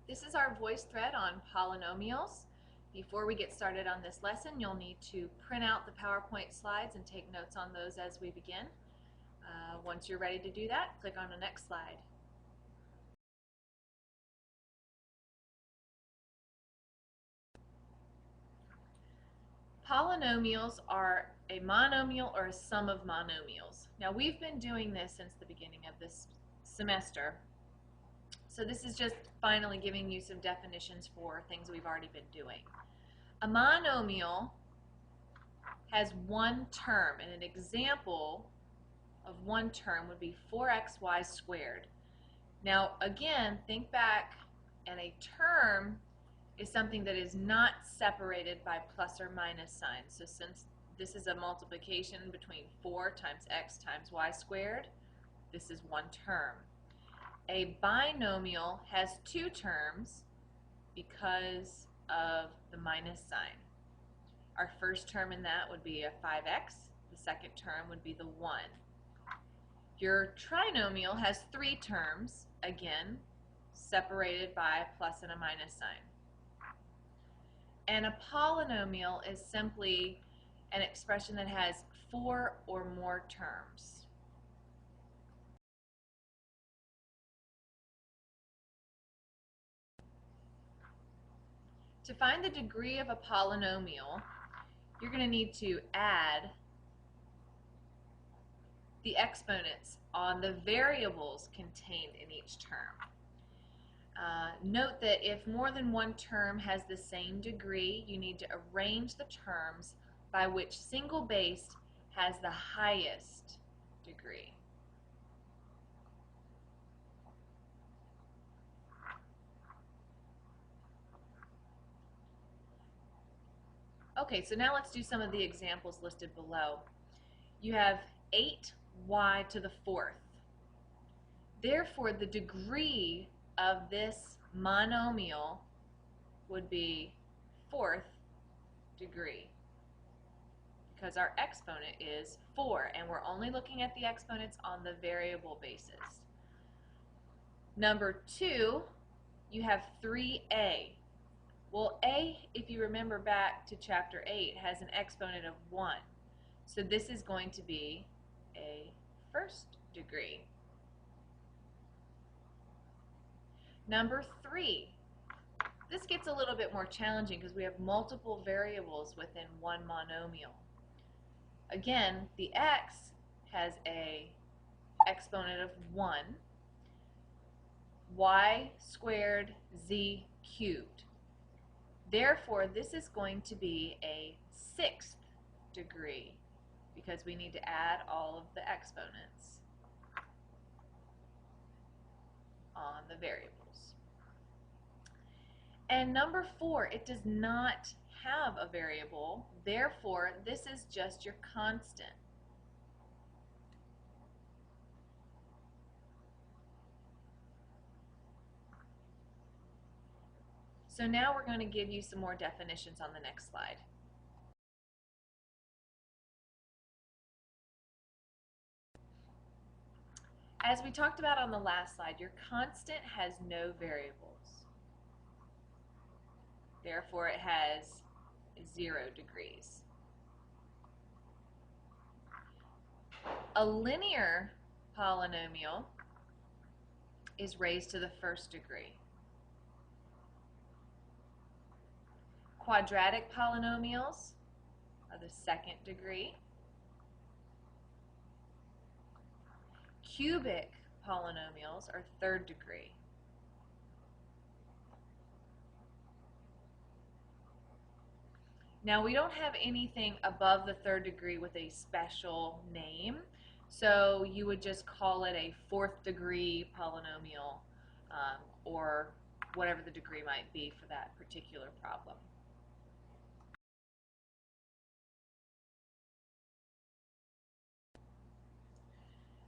This is our voice thread on polynomials. Before we get started on this lesson, you'll need to print out the PowerPoint slides and take notes on those as we begin. Once you're ready to do that, click on the next slide. Polynomials are a monomial or a sum of monomials. Now we've been doing this since the beginning of this semester. So this is just finally giving you some definitions for things we've already been doing. A monomial has one term, and an example of one term would be 4xy squared. Now again, think back, and a term is something that is not separated by plus or minus signs. So since this is a multiplication between 4 times x times y squared, this is one term. A binomial has two terms because of the minus sign. Our first term in that would be a 5x. The second term would be the 1. Your trinomial has three terms, again, separated by a plus and a minus sign. And a polynomial is simply an expression that has 4 or more terms. To find the degree of a polynomial, you're going to need to add the exponents on the variables contained in each term. Note that if more than one term has the same degree, you need to arrange the terms by which single base has the highest degree. Okay, so now let's do some of the examples listed below. You have 8y to the 4th. Therefore, the degree of this monomial would be 4th degree, because our exponent is 4, and we're only looking at the exponents on the variable basis. Number 2, you have 3a. Well, a, if you remember back to chapter 8, has an exponent of 1. So this is going to be a first degree. Number 3. This gets a little bit more challenging because we have multiple variables within one monomial. Again, the x has a exponent of 1, y squared z cubed. Therefore, this is going to be a 6th degree because we need to add all of the exponents on the variables. And number 4, it does not have a variable, therefore this is just your constant. So now we're going to give you some more definitions on the next slide. As we talked about on the last slide, your constant has no variables. Therefore, it has 0 degrees. A linear polynomial is raised to the 1st degree. Quadratic polynomials are the 2nd degree. Cubic polynomials are 3rd degree. Now we don't have anything above the 3rd degree with a special name, so you would just call it a 4th degree polynomial, or whatever the degree might be for that particular problem.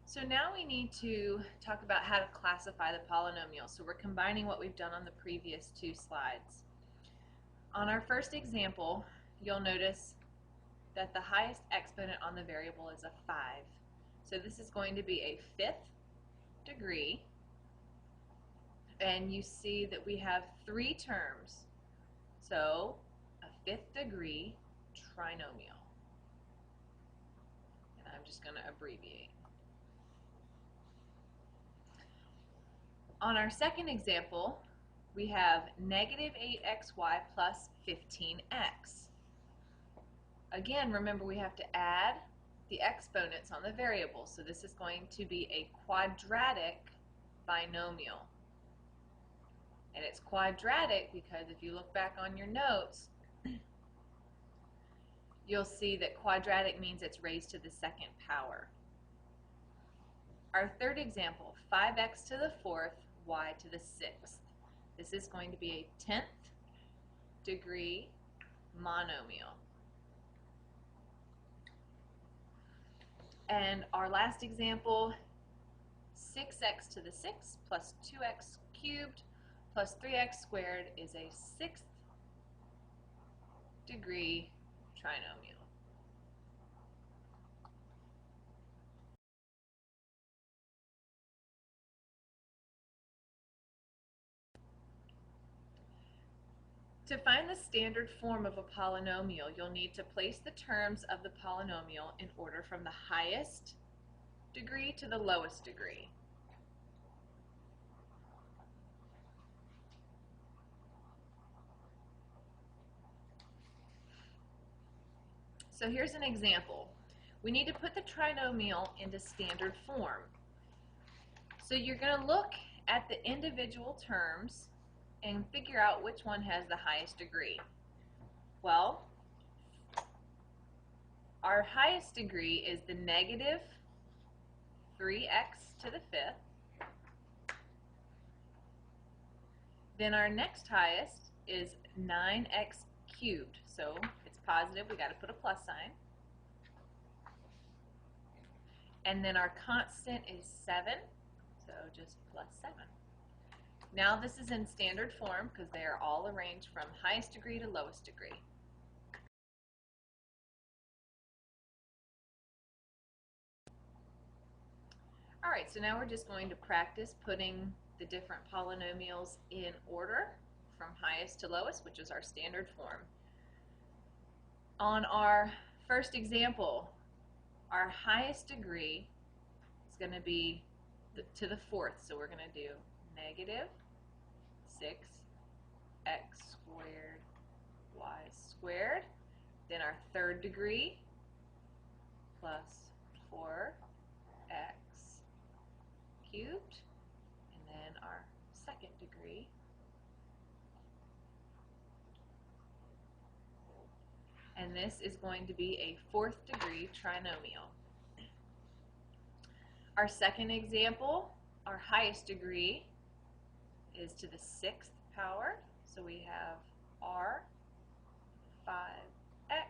So now we need to talk about how to classify the polynomials. So we're combining what we've done on the previous 2 slides. On our first example, you'll notice that the highest exponent on the variable is a 5. So this is going to be a 5th degree and you see that we have three terms. So a fifth degree trinomial. And I'm just going to abbreviate. On our second example, we have negative 8xy plus 15x. Again, remember we have to add the exponents on the variable, so this is going to be a quadratic binomial. And it's quadratic because if you look back on your notes, you'll see that quadratic means it's raised to the second power. Our third example, 5x to the fourth, y to the sixth. This is going to be a 10th degree monomial. And our last example, 6x to the sixth plus 2x cubed plus 3x squared is a 6th degree trinomial. To find the standard form of a polynomial, you'll need to place the terms of the polynomial in order from the highest degree to the lowest degree. So here's an example. We need to put the trinomial into standard form. So you're going to look at the individual terms and figure out which one has the highest degree. Well, our highest degree is the negative 3x to the fifth. Then our next highest is 9x cubed. So it's positive, we got to put a plus sign. And then our constant is 7, so just plus 7. Now this is in standard form because they are all arranged from highest degree to lowest degree. Alright, so now we're just going to practice putting the different polynomials in order from highest to lowest, which is our standard form. On our first example, our highest degree is going to be to the fourth, so we're going to do negative 6x squared y squared. Then our third degree plus 4x cubed. And then our second degree and this is going to be a fourth degree trinomial. Our second example, our highest degree is to the sixth power, so we have r 5x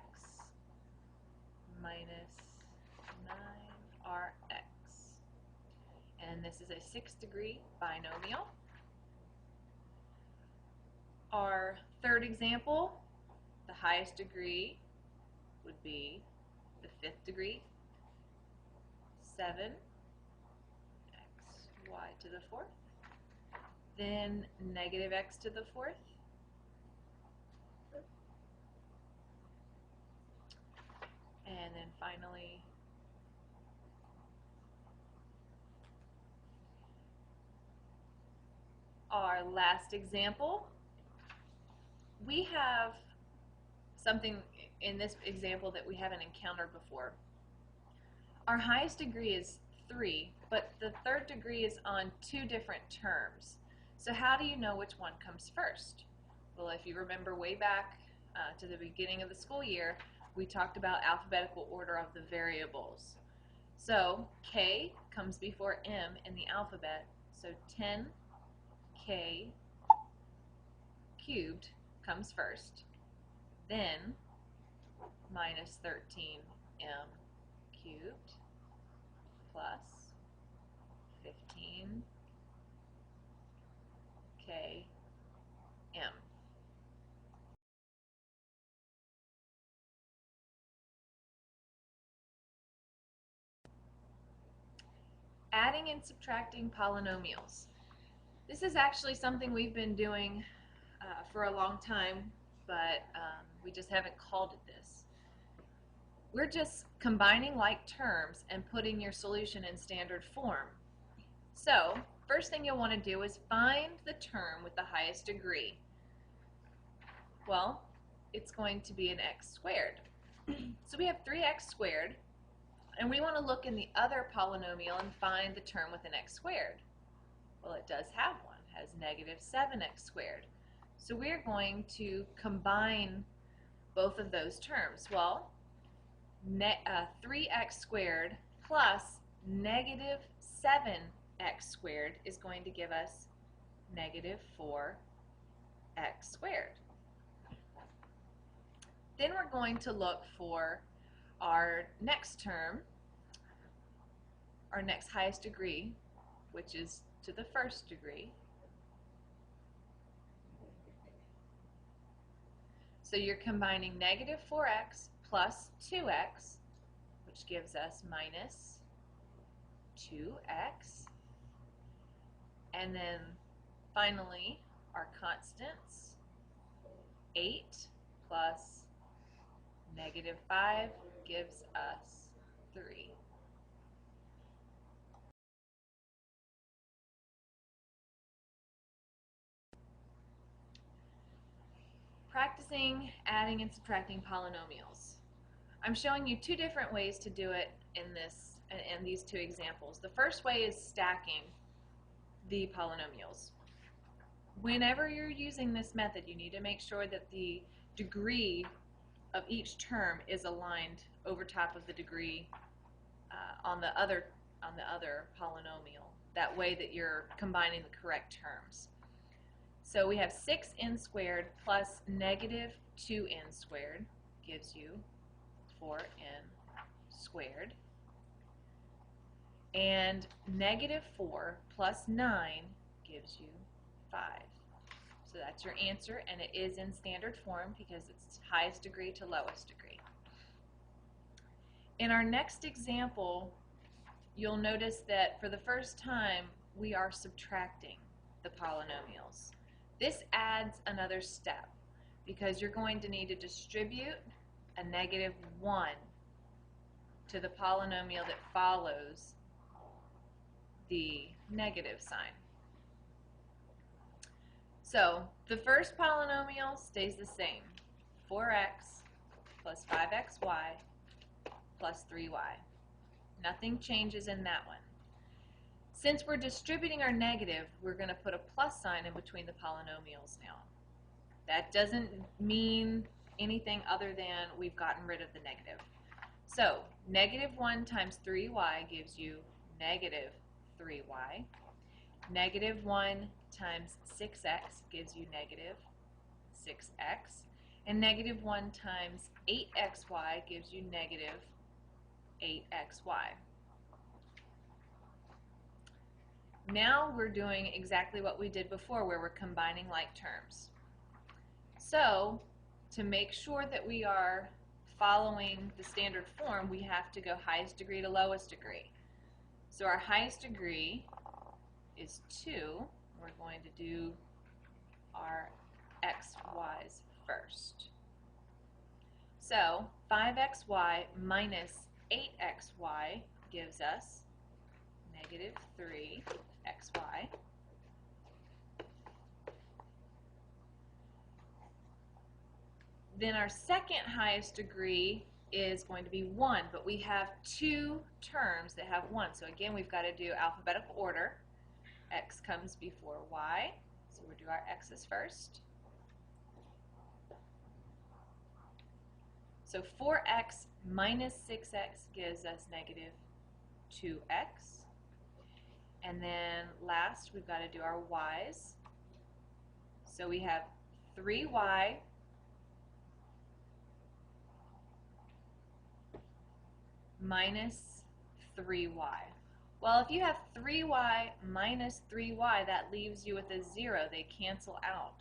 minus 9rx, and this is a sixth degree binomial. Our third example, the highest degree would be the fifth degree, 7xy to the fourth, then negative x to the fourth, and then finally our last example. We have something in this example that we haven't encountered before. Our highest degree is 3, but the third degree is on 2 different terms. So how do you know which one comes first? Well, if you remember way back to the beginning of the school year, we talked about alphabetical order of the variables. So k comes before m in the alphabet, so 10k cubed comes first, then minus 13m cubed plus 15km. Adding and subtracting polynomials. This is actually something we've been doing for a long time, but we just haven't called it this. We're just combining like terms and putting your solution in standard form. So, first thing you'll want to do is find the term with the highest degree. Well, it's going to be an x squared. So we have 3x squared, and we want to look in the other polynomial and find the term with an x squared. Well, it does have one. It has negative 7x squared. So we're going to combine both of those terms. Well, 3x squared plus negative 7x squared is going to give us negative 4x squared. Then we're going to look for our next term, our next highest degree, which is to the first degree. So you're combining negative 4x plus 2x, which gives us minus 2x. And then finally, our constants, 8 plus negative 5 gives us 3. Practicing adding and subtracting polynomials. I'm showing you two different ways to do it in these two examples. The first way is stacking the polynomials. Whenever you're using this method, you need to make sure that the degree of each term is aligned over top of the degree on the other polynomial. That way that you're combining the correct terms. So we have 6n squared plus negative 2n squared gives you 4n squared. And negative 4 plus 9 gives you 5. So that's your answer, and it is in standard form because it's highest degree to lowest degree. In our next example, you'll notice that for the first time we are subtracting the polynomials. This adds another step because you're going to need to distribute a negative 1 to the polynomial that follows the negative sign. So the first polynomial stays the same, 4x plus 5xy plus 3y. Nothing changes in that one. Since we're distributing our negative, we're going to put a plus sign in between the polynomials now. That doesn't mean anything other than we've gotten rid of the negative. So negative 1 times 3y gives you negative 3y. Negative 1 times 6x gives you negative 6x. And negative 1 times 8xy gives you negative 8xy. Now we're doing exactly what we did before, where we're combining like terms. So to make sure that we are following the standard form, we have to go highest degree to lowest degree. So our highest degree is 2. We're going to do our xy's first. So 5xy minus 8xy gives us negative 3xy. Then our second highest degree is going to be 1, but we have two terms that have 1. So again, we've got to do alphabetical order. X comes before y, so we'll do our x's first. So 4x minus 6x gives us negative 2x. And then last, we've got to do our y's. So we have 3y minus 3y. Well, if you have 3y minus 3y, that leaves you with a 0. They cancel out.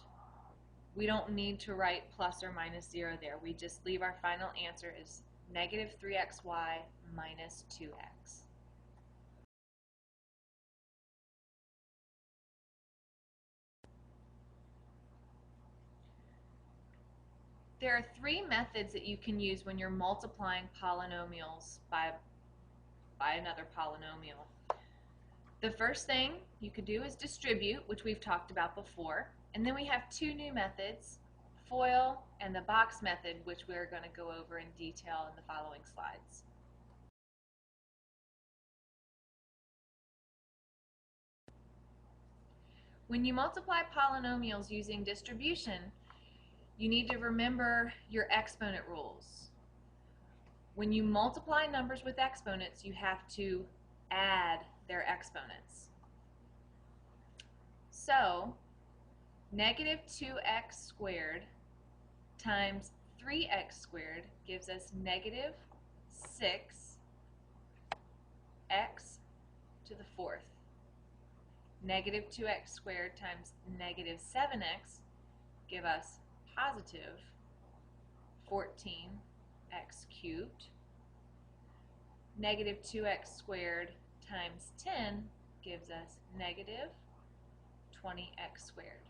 We don't need to write plus or minus 0 there. We just leave our final answer as negative 3xy minus 2x. There are three methods that you can use when you're multiplying polynomials by another polynomial. The first thing you could do is distribute, which we've talked about before. And then we have two new methods, FOIL and the box method, which we're going to go over in detail in the following slides. When you multiply polynomials using distribution, you need to remember your exponent rules. When you multiply numbers with exponents, you have to add their exponents. So, negative 2x squared times 3x squared gives us negative 6x to the fourth. Negative 2x squared times negative 7x give us positive 14x cubed. Negative 2x squared times 10 gives us negative 20x squared.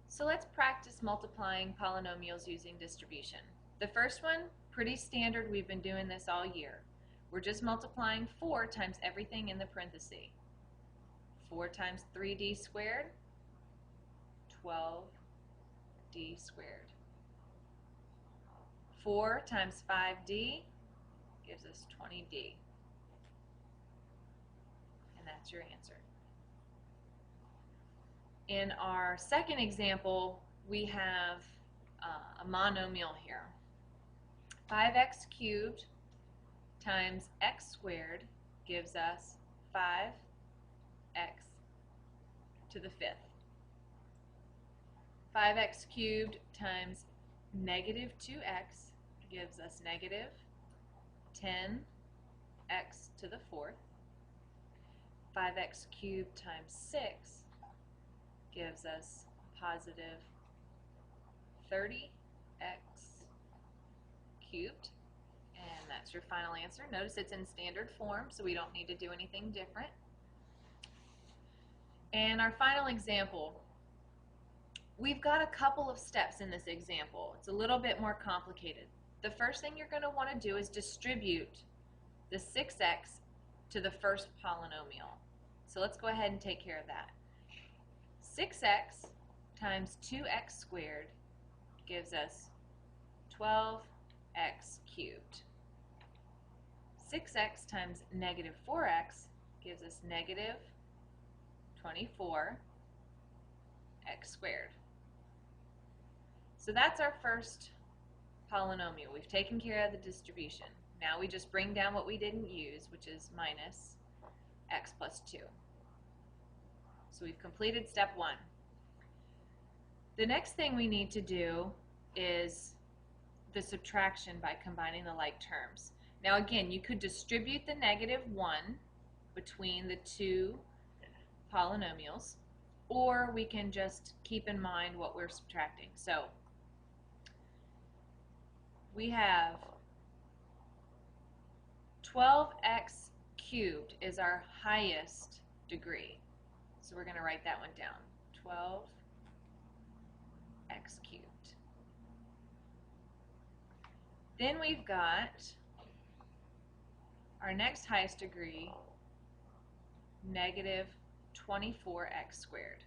So let's practice multiplying polynomials using distribution. The first one, pretty standard, we've been doing this all year. We're just multiplying 4 times everything in the parenthesis. 4 times 3d squared, 12d squared. 4 times 5d gives us 20d. And that's your answer. In our second example, we have a monomial here. 5x cubed times x squared gives us 5x to the fifth. 5x cubed times negative 2x gives us negative 10x to the fourth. 5x cubed times 6 gives us positive 30x cubed, and that's your final answer. Notice it's in standard form, so we don't need to do anything different. And our final example, we've got a couple of steps in this example. It's a little bit more complicated. The first thing you're going to want to do is distribute the 6x to the first polynomial. So let's go ahead and take care of that. 6x times 2x squared gives us 12x cubed. 6x times negative 4x gives us negative 24x squared. So that's our first polynomial. We've taken care of the distribution. Now we just bring down what we didn't use, which is minus x plus 2. So we've completed step 1. The next thing we need to do is the subtraction by combining the like terms. Now again, you could distribute the negative 1 between the two polynomials, or we can just keep in mind what we're subtracting. So we have 12x cubed is our highest degree. So we're going to write that one down. 12x cubed. Then we've got our next highest degree, negative 24x squared.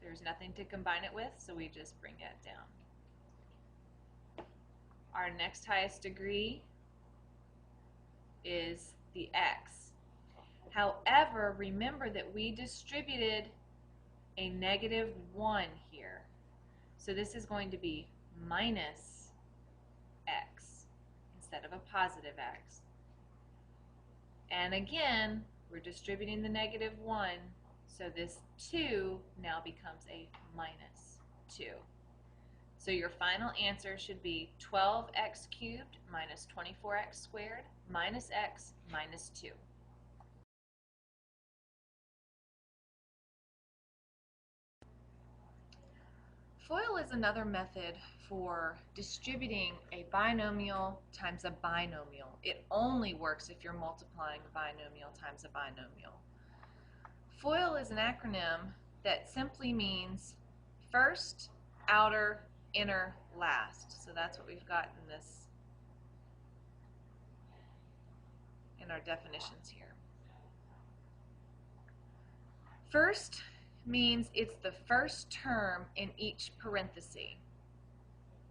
There's nothing to combine it with, so we just bring that down. Our next highest degree is the x. However, remember that we distributed a negative 1 here. So this is going to be minus x instead of a positive x. And again, we're distributing the negative 1, so this 2 now becomes a minus 2. So your final answer should be 12x cubed minus 24x squared minus x minus 2. FOIL is another method for distributing a binomial times a binomial. It only works if you're multiplying a binomial times a binomial. FOIL is an acronym that simply means first, outer, inner, last. So that's what we've got in this, in our definitions here. First means it's the first term in each parenthesis.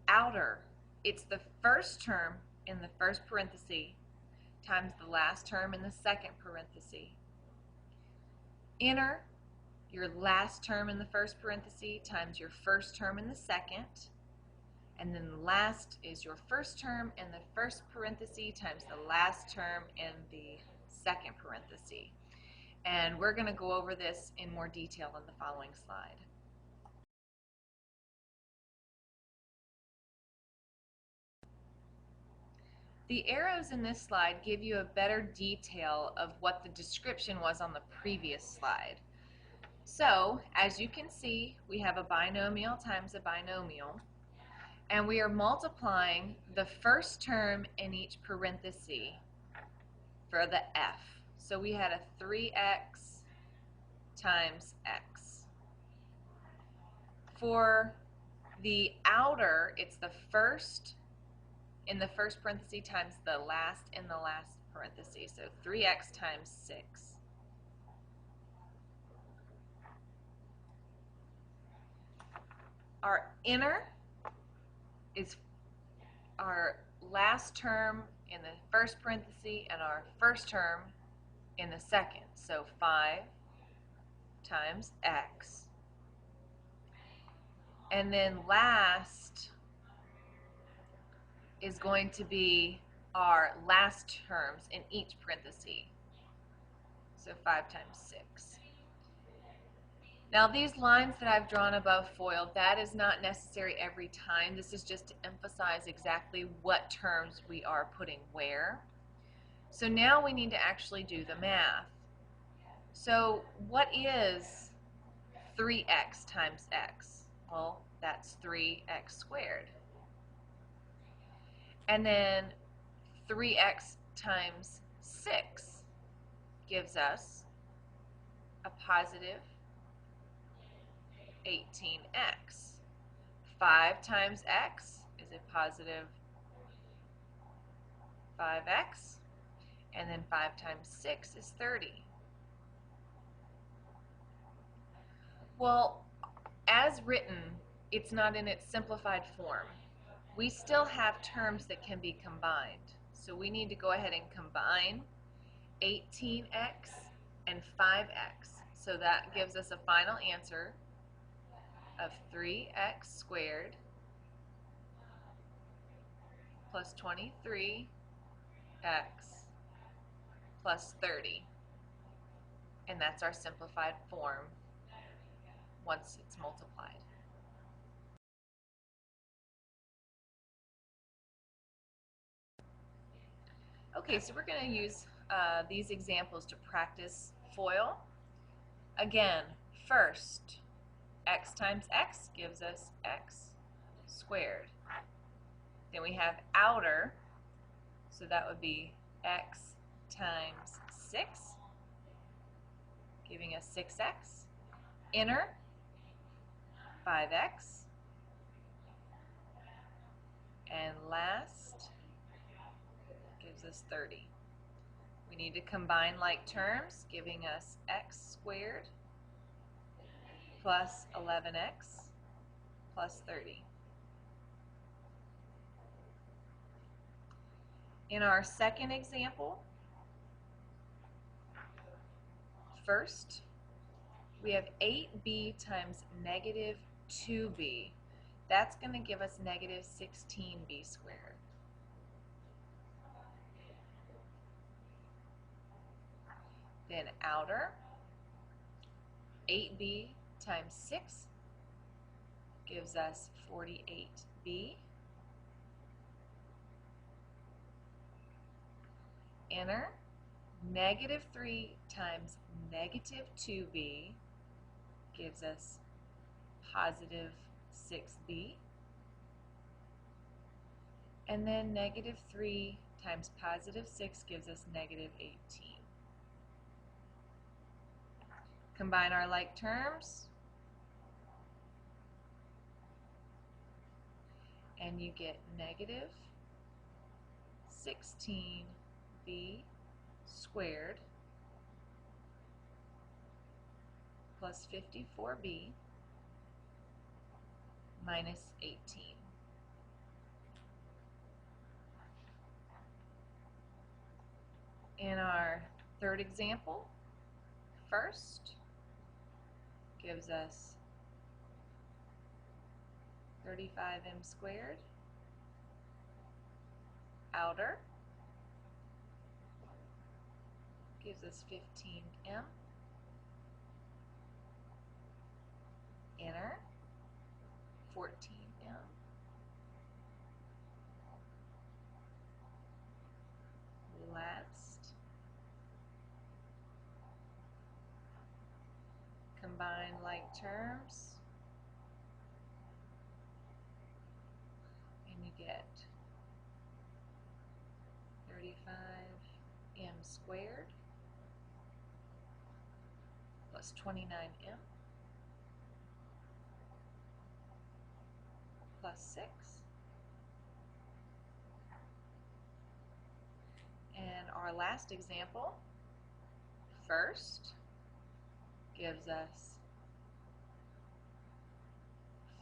Outer, it's the first term in the first parenthesis times the last term in the second parenthesis. Inner, your last term in the first parenthesis times your first term in the second. And then last is your first term in the first parenthesis times the last term in the second parenthesis. And we're going to go over this in more detail in the following slide. The arrows in this slide give you a better detail of what the description was on the previous slide. So, as you can see, we have a binomial times a binomial, and we are multiplying the first term in each parenthesis for the f. So we had a 3x times x. For the outer, it's the first in the first parenthesis times the last in the last parenthesis. So 3x times 6. Our inner is our last term in the first parenthesis and our first term in the second. So 5 times x. And then last is going to be our last terms in each parenthesis. So 5 times 6. Now these lines that I've drawn above FOIL, that is not necessary every time. This is just to emphasize exactly what terms we are putting where. So now we need to actually do the math. So what is 3x times x? Well, that's 3x squared. And then 3x times 6 gives us a positive 18x. 5 times x is a positive 5x. And then 5 times 6 is 30. Well, as written, it's not in its simplified form. We still have terms that can be combined. So we need to go ahead and combine 18x and 5x. So that gives us a final answer of 3x squared plus 23x plus 30. And that's our simplified form once it's multiplied. Okay, so we're going to use these examples to practice FOIL. Again, first, x times x gives us x squared. Then we have outer, so that would be x times 6, giving us 6x. Inner, 5x. And last gives us 30. We need to combine like terms, giving us x squared plus 11x plus 30. In our second example, first, we have 8b times negative 2b. That's going to give us negative 16b squared. Then outer, 8b times 6 gives us 48b. Inner, negative 3 times negative 2b gives us positive 6b. And then negative 3 times positive 6 gives us negative 18. Combine our like terms, and you get negative 16b squared plus 54b minus 18. In our third example, first gives us 35m squared, outer gives us 15m, inner 14m, last, combine like terms, and you get 35m squared plus 29m plus 6. And our last example, first, gives us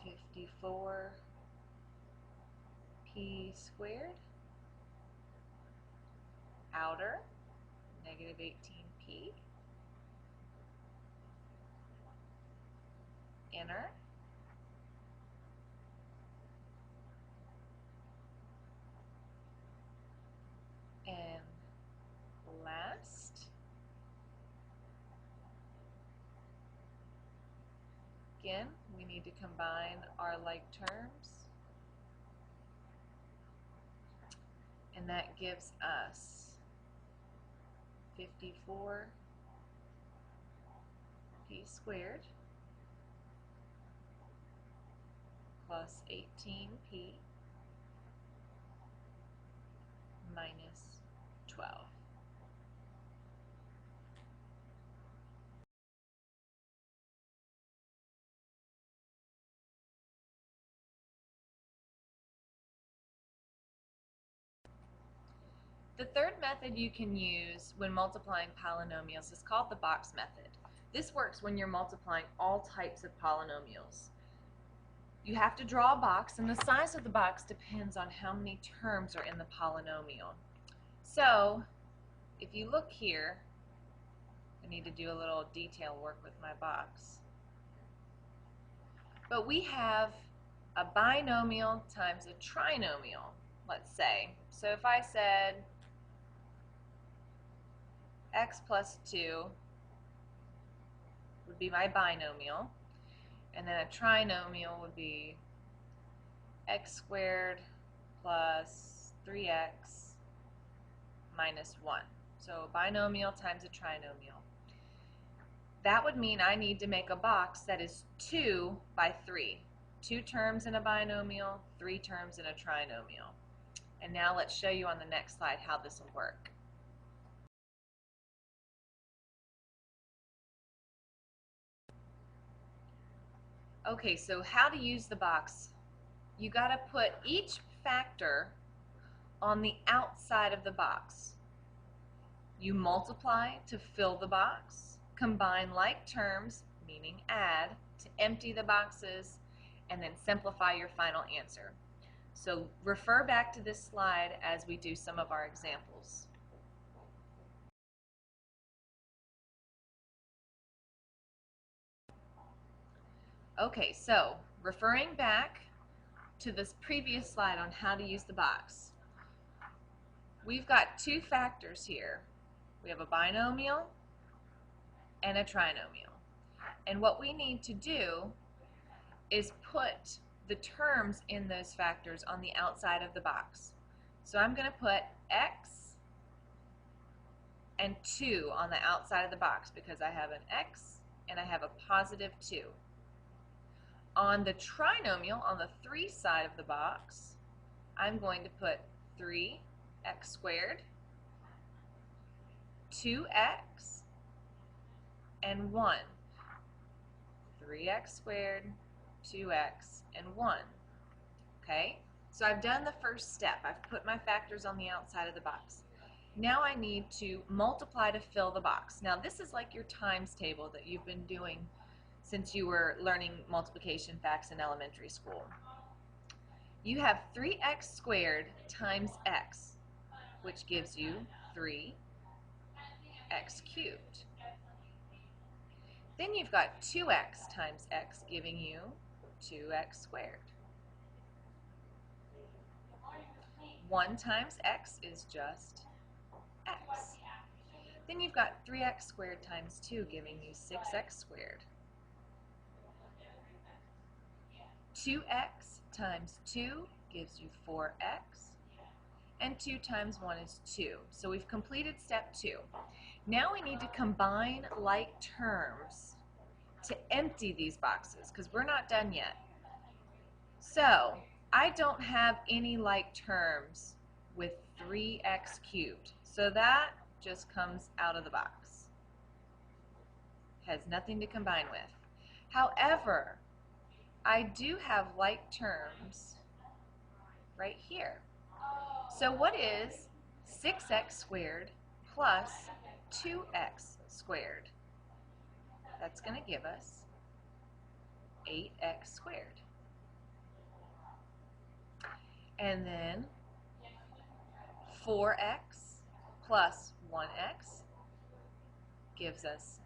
54p squared, outer, negative 18p, inner, and last. Again, we need to combine our like terms, and that gives us 54p squared plus 18p minus 12. The third method you can use when multiplying polynomials is called the box method. This works when you're multiplying all types of polynomials. You have to draw a box, and the size of the box depends on how many terms are in the polynomial. So, if you look here, I need to do a little detail work with my box. But we have a binomial times a trinomial, let's say. So if I said x plus 2 would be my binomial, and then a trinomial would be x squared plus 3x minus 1. So binomial times a trinomial. That would mean I need to make a box that is 2 by 3. 2 terms in a binomial, 3 terms in a trinomial. And now let's show you on the next slide how this will work. Okay, so how to use the box. You got to put each factor on the outside of the box. You multiply to fill the box, combine like terms, meaning add, to empty the boxes, and then simplify your final answer. So refer back to this slide as we do some of our examples. Okay, so referring back to this previous slide on how to use the box, we've got 2 factors here. We have a binomial and a trinomial. And what we need to do is put the terms in those factors on the outside of the box. So I'm going to put x and 2 on the outside of the box because I have an x and I have a positive 2. On the trinomial, on the 3 side of the box, I'm going to put 3x squared, 2x, and 1. 3x squared, 2x, and 1. Okay? So I've done the first step. I've put my factors on the outside of the box. Now I need to multiply to fill the box. Now this is like your times table that you've been doing since you were learning multiplication facts in elementary school. You have 3x squared times x, which gives you 3x cubed. Then you've got 2x times x giving you 2x squared. 1 times x is just x. Then you've got 3x squared times 2 giving you 6x squared. 2x times 2 gives you 4x. And 2 times 1 is 2. So we've completed step 2. Now we need to combine like terms to empty these boxes because we're not done yet. So I don't have any like terms with 3x cubed. So that just comes out of the box. Has nothing to combine with. However, I do have like terms right here. So what is 6x squared plus 2x squared? That's going to give us 8x squared. And then 4x plus 1x gives us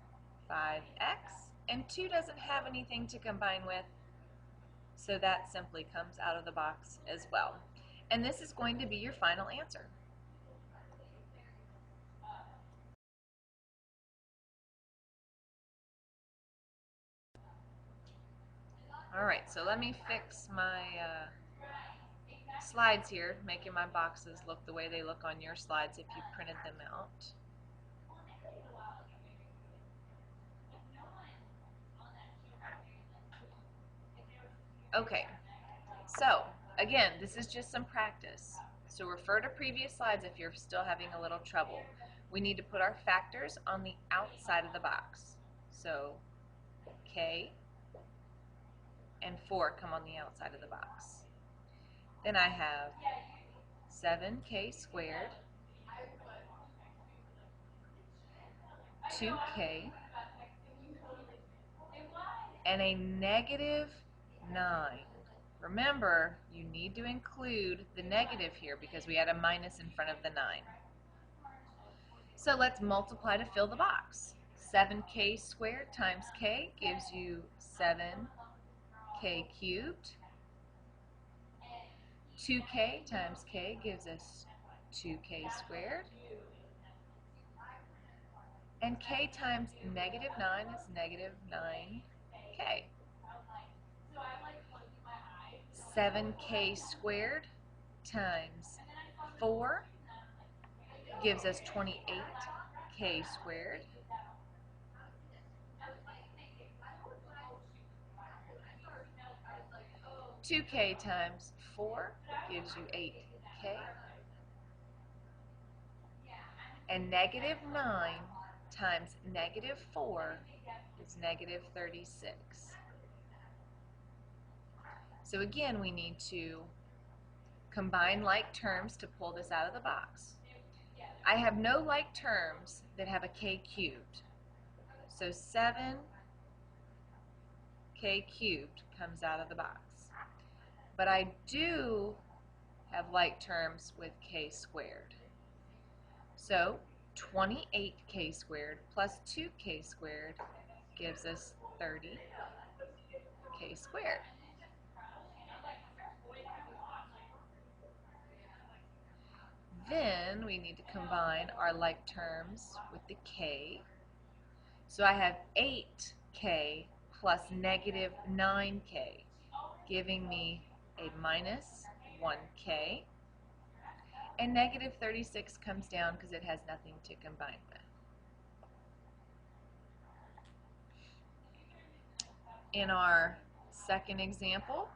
5x. And 2 doesn't have anything to combine with, so that simply comes out of the box as well. And this is going to be your final answer. Alright, so let me fix my slides here, making my boxes look the way they look on your slides if you printed them out. Okay, so again, this is just some practice. So refer to previous slides if you're still having a little trouble. We need to put our factors on the outside of the box. So k and 4 come on the outside of the box. Then I have 7k squared, 2k, and a negative 9. Remember, you need to include the negative here because we had a minus in front of the 9. So let's multiply to fill the box. 7k squared times k gives you 7k cubed. 2k times k gives us 2k squared. And k times negative 9 is negative 9k. 7k squared times 4 gives us 28k squared. Two k times 4 gives you 8k. And negative 9 times negative 4 is negative 36. So again, we need to combine like terms to pull this out of the box. I have no like terms that have a k cubed. So 7k cubed comes out of the box. But I do have like terms with k squared. So 28k squared plus 2k squared gives us 30k squared. Then we need to combine our like terms with the k. So I have 8k plus negative 9k, giving me a minus 1k. And negative 36 comes down because it has nothing to combine with. In our second example.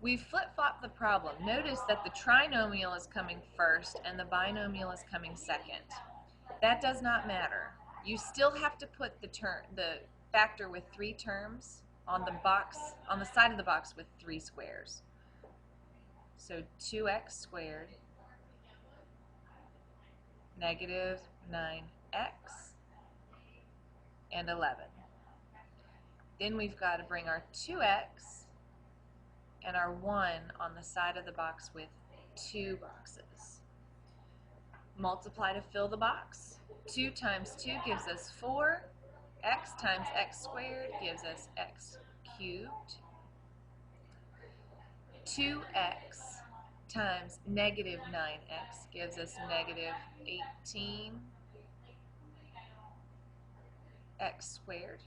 We flip-flop the problem. Notice that the trinomial is coming first and the binomial is coming second. That does not matter. You still have to put the factor with 3 terms on the box, on the side of the box with 3 squares. So 2x squared negative 9x and 11. Then we've got to bring our 2x and our 1 on the side of the box with 2 boxes. Multiply to fill the box. 2 times 2 gives us 4. X times x squared gives us x cubed. 2x times negative 9x gives us negative 18x squared.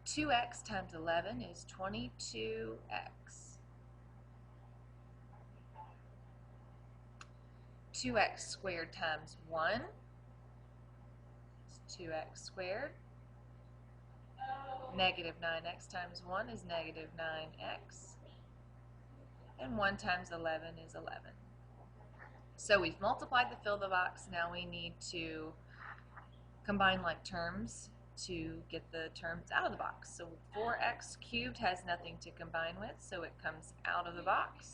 2x times 11 is 22x. 2x squared times 1 is 2x squared. Negative 9x times 1 is negative 9x. And 1 times 11 is 11. So we've multiplied to fill the box. Now we need to combine like terms to get the terms out of the box. So 4x cubed has nothing to combine with, so it comes out of the box.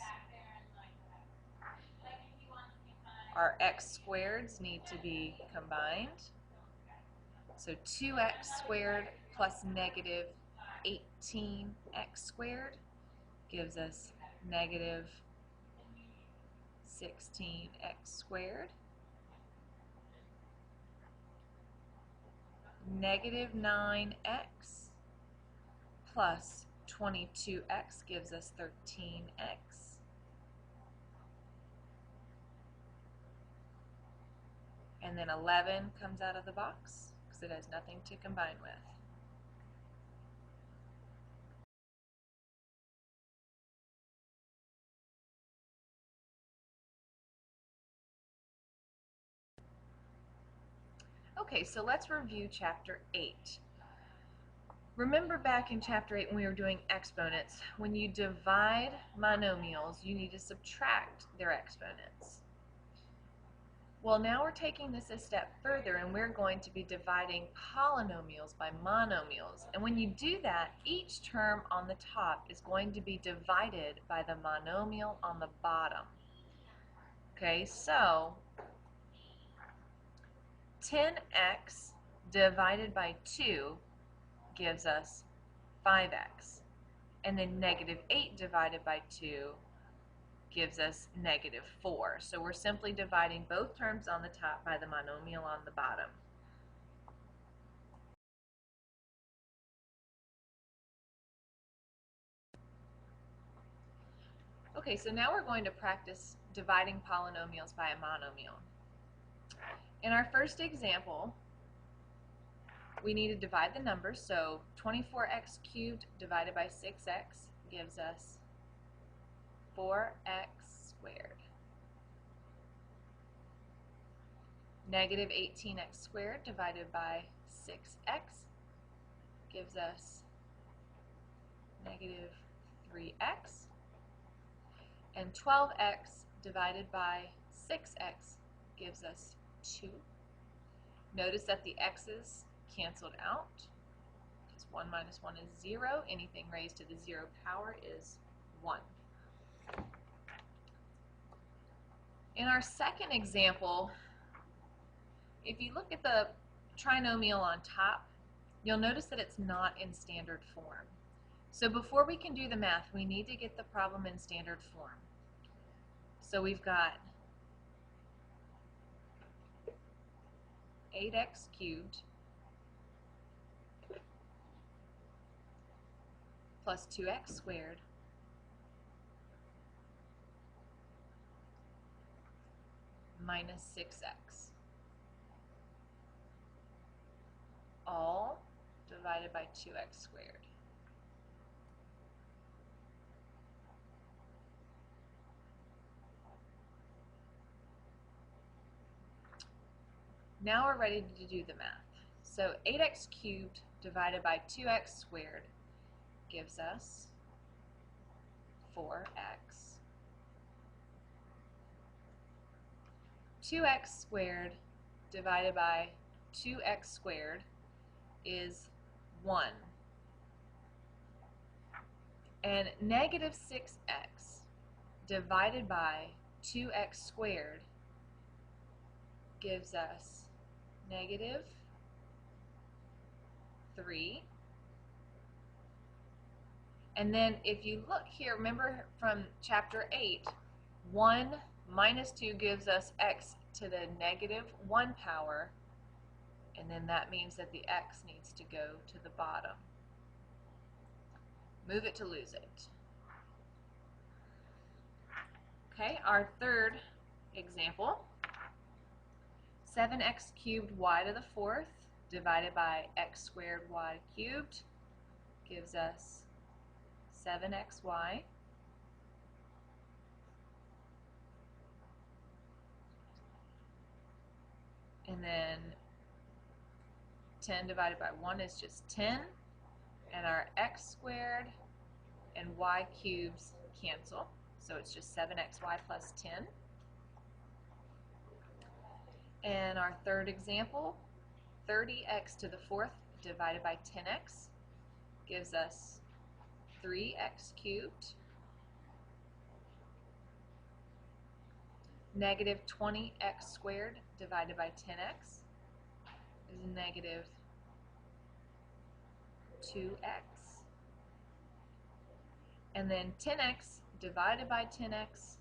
Our x squareds need to be combined. So 2x squared plus negative 18x squared gives us negative 16x squared. Negative 9x plus 22x gives us 13x. And then 11 comes out of the box because it has nothing to combine with. Okay, so let's review Chapter 8. Remember back in Chapter 8 when we were doing exponents, when you divide monomials, you need to subtract their exponents. Well, now we're taking this a step further and we're going to be dividing polynomials by monomials. And when you do that, each term on the top is going to be divided by the monomial on the bottom. Okay, so 10x divided by 2 gives us 5x. And then negative 8 divided by 2 gives us negative 4. So we're simply dividing both terms on the top by the monomial on the bottom. Okay, so now we're going to practice dividing polynomials by a monomial. In our first example, we need to divide the numbers, so 24x cubed divided by 6x gives us 4x squared. Negative 18x squared divided by 6x gives us negative 3x. And 12x divided by 6x gives us 2. Notice that the x's canceled out because 1 minus 1 is 0. Anything raised to the 0 power is 1. In our second example, if you look at the trinomial on top, you'll notice that it's not in standard form. So before we can do the math, we need to get the problem in standard form. So we've got 8x cubed plus 2x squared minus 6x, all divided by 2x squared. Now we're ready to do the math. So 8x cubed divided by 2x squared gives us 4x. 2x squared divided by 2x squared is 1. And negative 6x divided by 2x squared gives us negative 3. And then if you look here, remember from chapter 8, 1 minus 2 gives us x to the negative 1 power, and then that means that the x needs to go to the bottom. Move it to lose it. Okay, our third example, 7x cubed y to the 4th divided by x squared y cubed gives us 7xy. And then 10 divided by 1 is just 10. And our x squared and y cubes cancel. So it's just 7xy plus 10. And our third example, 30x to the 4th divided by 10x gives us 3x cubed. Negative 20x squared divided by 10x is negative 2x. And then 10x divided by 10x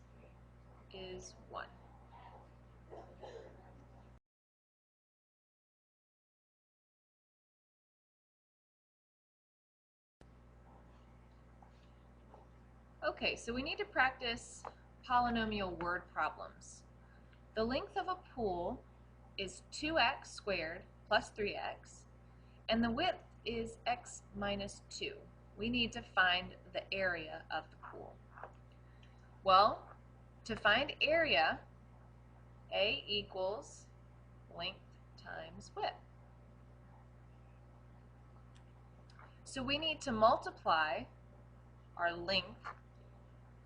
is 1. Okay, so we need to practice polynomial word problems. The length of a pool is 2x squared plus 3x, and the width is x minus 2. We need to find the area of the pool. Well, to find area, A equals length times width. So we need to multiply our length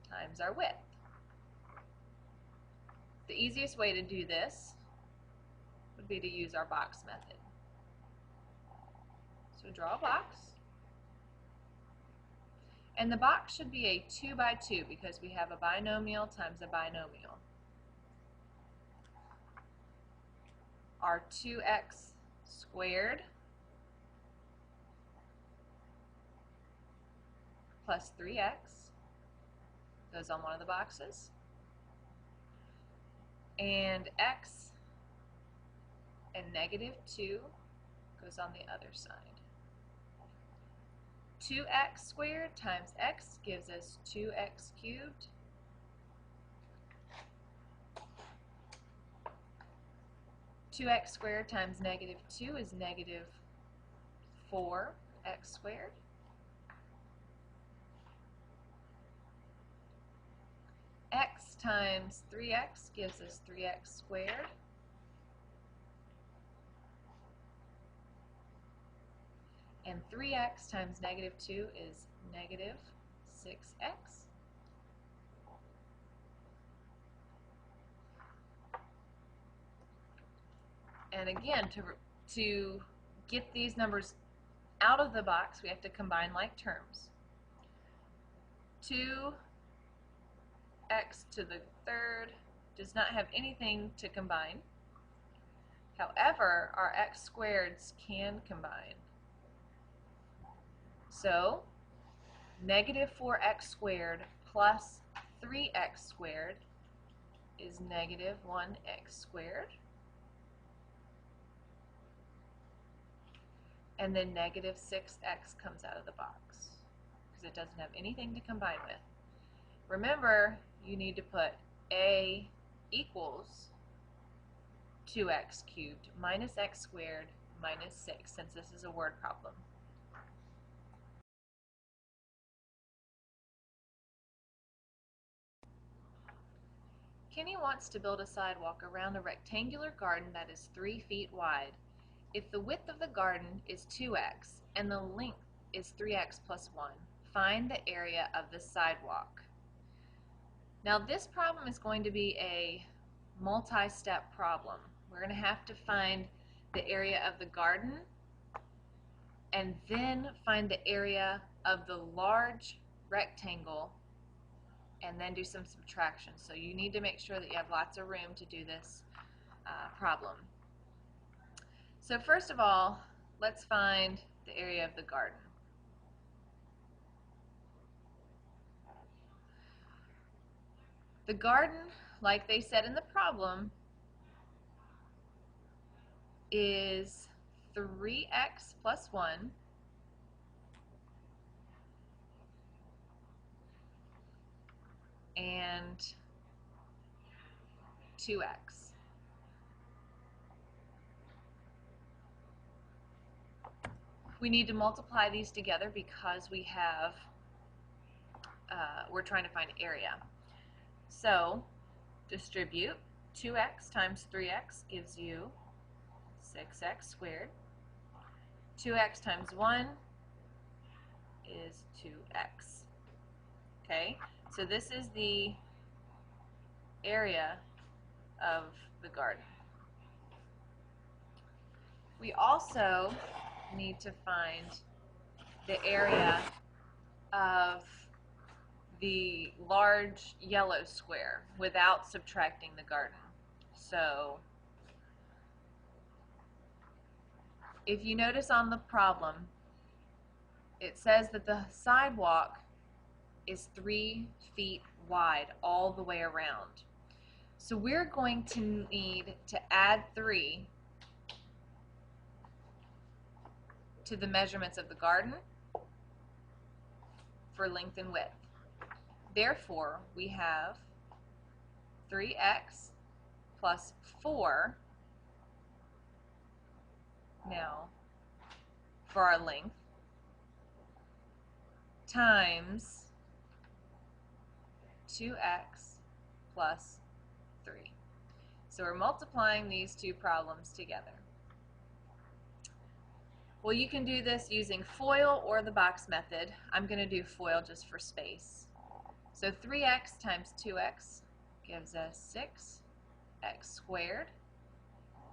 times our width. The easiest way to do this would be to use our box method. So draw a box. And the box should be a 2 by 2 because we have a binomial times a binomial. Our 2x squared plus 3x goes on one of the boxes. And x and negative 2 goes on the other side. 2x squared times x gives us 2x cubed. Two x squared times negative 2 is negative 4x squared. X times 3x gives us 3x squared. And 3x times negative 2 is negative 6x. And again, to get these numbers out of the box, we have to combine like terms. 2x to the 3rd does not have anything to combine. However, our x squareds can combine. So, negative 4x squared plus 3x squared is negative 1x squared. And then negative 6x comes out of the box because it doesn't have anything to combine with. Remember, you need to put a equals 2x cubed minus x squared minus 6 since this is a word problem. Kenny wants to build a sidewalk around a rectangular garden that is 3 feet wide if the width of the garden is 2x and the length is 3x plus 1, find the area of the sidewalk. Now this problem is going to be a multi-step problem. We're going to have to find the area of the garden and then find the area of the large rectangle and then do some subtraction. So you need to make sure that you have lots of room to do this problem. So first of all, let's find the area of the garden. The garden, like they said in the problem, is 3x plus 1 and 2x. We need to multiply these together because we have, we're trying to find area. So distribute 2x times 3x gives you 6x squared. 2x times 1 is 2x. Okay, so this is the area of the garden. We also need to find the area of the large yellow square without subtracting the garden. So if you notice on the problem, it says that the sidewalk is 3 feet wide all the way around. So we're going to need to add 3 to the measurements of the garden for length and width. Therefore, we have 3x plus 4 now for our length times 2x plus 3. So we're multiplying these two problems together. Well, you can do this using FOIL or the box method. I'm going to do FOIL just for space. So 3x times 2x gives us 6x squared.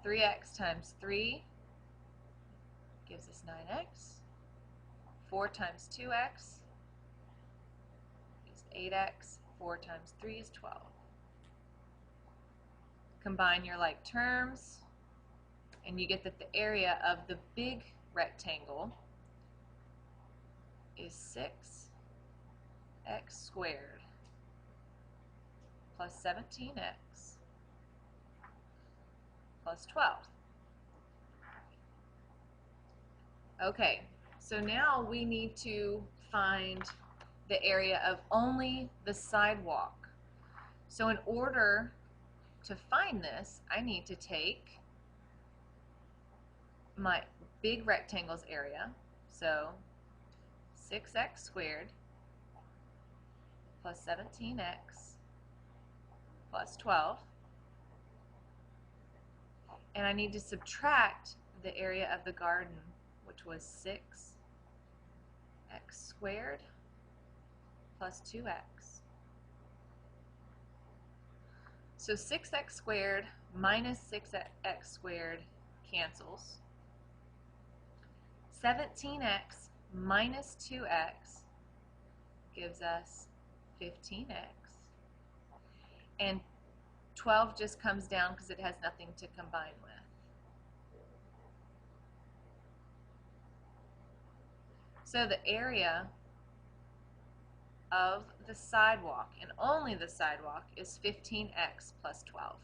3x times 3 gives us 9x. 4 times 2x is 8x. 4 times 3 is 12. Combine your like terms, and you get that the area of the big rectangle is 6x squared plus 17x plus 12. Okay, so now we need to find the area of only the sidewalk. So in order to find this, I need to take my big rectangle's area, so 6x squared plus 17x plus 12, and I need to subtract the area of the garden, which was 6x squared plus 2x. So 6x squared minus 6x squared cancels. 17x minus 2x gives us 15x. And 12 just comes down because it has nothing to combine with. So the area of the sidewalk, and only the sidewalk, is 15x plus 12.